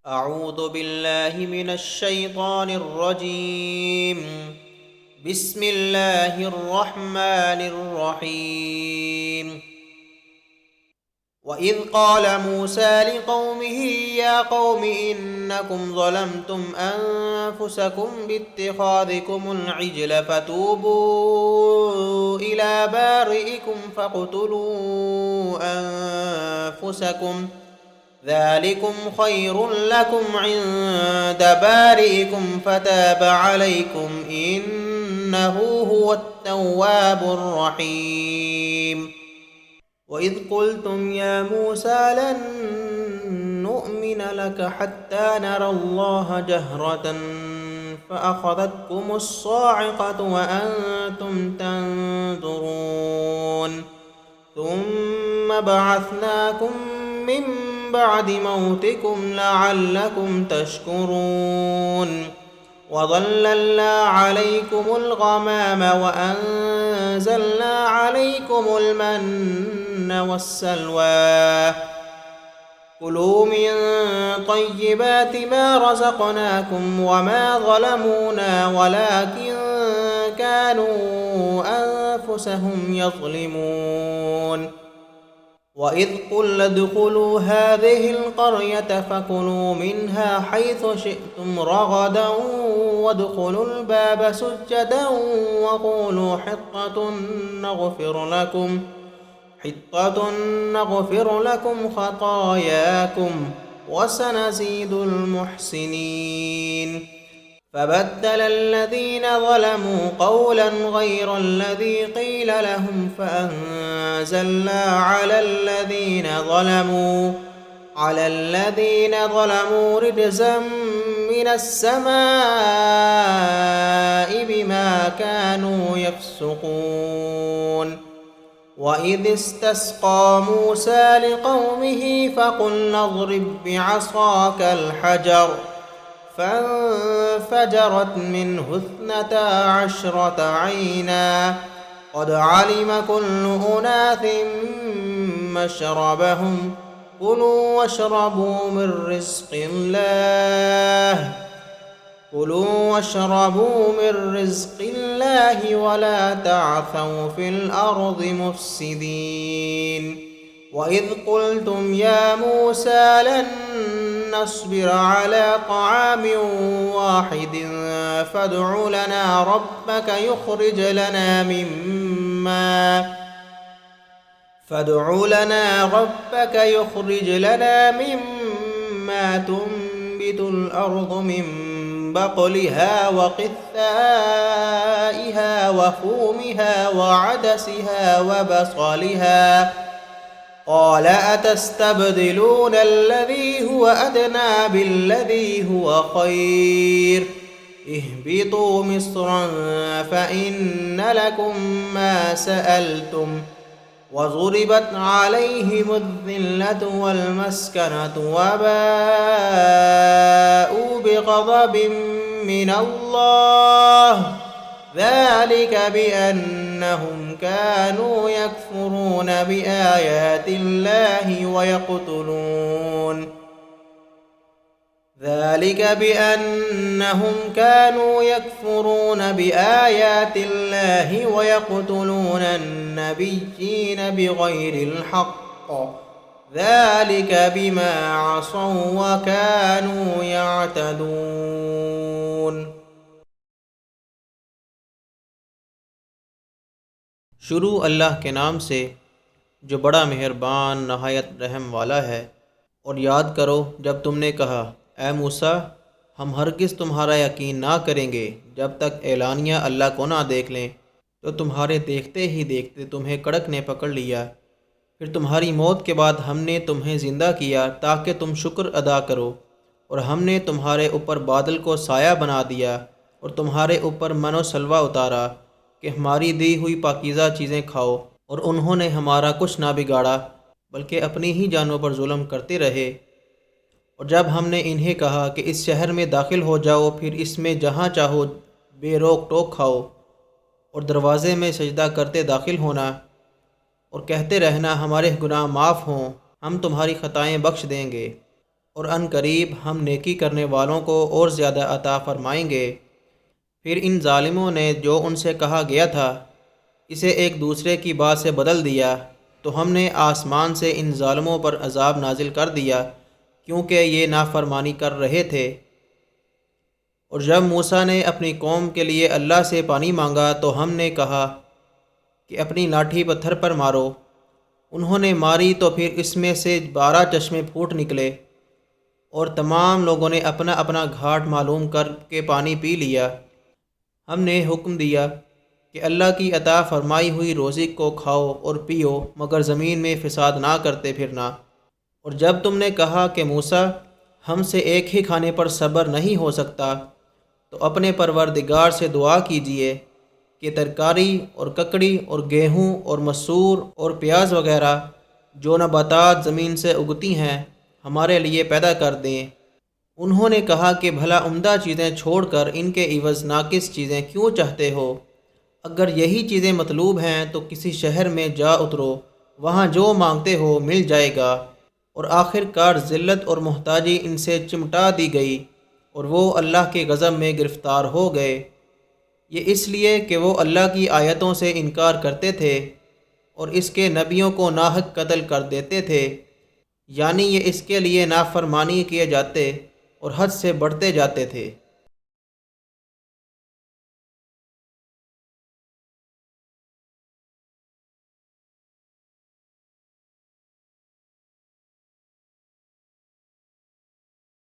أعوذ بالله من الشيطان الرجيم. بسم الله الرحمن الرحيم. وإذ قال موسى لقومه يا قوم إنكم ظلمتم أنفسكم باتخاذكم العجل فتوبوا إلى بارئكم فاقتلوا أنفسكم ذلكم خير لكم عند بارئكم فتاب عليكم إنه هو التواب الرحيم. وإذ قلتم يا موسى لن نؤمن لك حتى نرى الله جهرة فأخذتكم الصاعقة وأنتم تنظرون ثم بعثناكم من بعد موتكم لعلكم تشكرون وظللنا عليكم الغمام وأنزلنا عليكم المن والسلوى كلوا من طيبات ما رزقناكم وما ظلمونا ولكن كانوا أنفسهم يظلمون. وإذ قلنا ادخلوا هذه القرية فكلوا منها حيث شئتم رغدا وادخلوا الباب سجدا وقولوا حطة نغفر لكم خطاياكم وسنزيد المحسنين. فبدل الذين ظلموا قولا غير الذي قيل لهم فأنزلنا على الذين ظلموا رجزا من السماء بما كانوا يفسقون. وإذ استسقى موسى لقومه فقلنا اضرب بعصاك الحجر فانفجرت منه 12 عينا قد علم كل أناس مشربهم كلوا واشربوا من رزق الله ولا تعثوا في الأرض مفسدين. وإذ قلتم يا موسى لن نصبر على طعام واحد فادع لنا ربك يخرج لنا مما تنبت الأرض من بقلها وقثائها وفومها وعدسها وبصلها قال أتستبدلون الذي هو أدنى بالذي هو خير اهبطوا مصرا فإن لكم ما سألتم وضربت عليهم الذلة والمسكنة وباءوا بغضب من الله ذلك بأنهم كانوا يكفرون بآيات الله ويقتلون النبيين بغير الحق ذلك بما عصوا وكانوا يعتدون. शुरू अल्लाह के नाम से जो बड़ा मेहरबान नहायत रहम वाला है। और याद करो जब तुमने कहा ए मूसा हम हरगिज़ तुम्हारा यकीन ना करेंगे जब तक एलानिया अल्लाह को ना देख लें, तो तुम्हारे देखते ही देखते तुम्हें कड़क ने पकड़ लिया। फिर तुम्हारी मौत के बाद हमने तुम्हें ज़िंदा किया ताकि तुम शुक्र अदा करो, और हमने तुम्हारे ऊपर बादल को साया बना दिया और तुम्हारे ऊपर मनो सलवा उतारा कि हमारी दी हुई पाकीज़ा चीज़ें खाओ। और उन्होंने हमारा कुछ ना बिगाड़ा बल्कि अपनी ही जानों पर जुल्म करते रहे। और जब हमने इन्हें कहा कि इस शहर में दाखिल हो जाओ, फिर इसमें जहाँ चाहो बेरोक टोक खाओ और दरवाज़े में सजदा करते दाखिल होना और कहते रहना हमारे गुनाह माफ़ हों, हम तुम्हारी ख़ताएँ बख्श देंगे। اور ان قریب ہم نیکی کرنے والوں کو اور زیادہ عطا فرمائیں گے۔ پھر ان ظالموں نے جو ان سے کہا گیا تھا اسے ایک دوسرے کی بات سے بدل دیا، تو ہم نے آسمان سے ان ظالموں پر عذاب نازل کر دیا کیونکہ یہ نافرمانی کر رہے تھے۔ اور جب موسیٰ نے اپنی قوم کے لیے اللہ سے پانی مانگا تو ہم نے کہا کہ اپنی لاٹھی پتھر پر مارو۔ انہوں نے ماری تو پھر اس میں سے 12 چشمے پھوٹ نکلے، اور تمام لوگوں نے اپنا اپنا گھاٹ معلوم کر کے پانی پی لیا۔ ہم نے حکم دیا کہ اللہ کی عطا فرمائی ہوئی روزی کو کھاؤ اور پیو، مگر زمین میں فساد نہ کرتے پھرنا۔ اور جب تم نے کہا کہ موسیٰ ہم سے ایک ہی کھانے پر صبر نہیں ہو سکتا، تو اپنے پروردگار سے دعا کیجیے کہ ترکاری اور ککڑی اور گیہوں اور مسور اور پیاز وغیرہ جو نباتات زمین سے اگتی ہیں ہمارے لیے پیدا کر دیں۔ انہوں نے کہا کہ بھلا عمدہ چیزیں چھوڑ کر ان کے عوض ناقص چیزیں کیوں چاہتے ہو؟ اگر یہی چیزیں مطلوب ہیں تو کسی شہر میں جا اترو، وہاں جو مانگتے ہو مل جائے گا۔ اور آخر کار ذلت اور محتاجی ان سے چمٹا دی گئی، اور وہ اللہ کے غضب میں گرفتار ہو گئے۔ یہ اس لیے کہ وہ اللہ کی آیتوں سے انکار کرتے تھے اور اس کے نبیوں کو ناحق قتل کر دیتے تھے، یعنی یہ اس کے لیے نافرمانی کیے جاتے اور حد سے بڑھتے جاتے تھے۔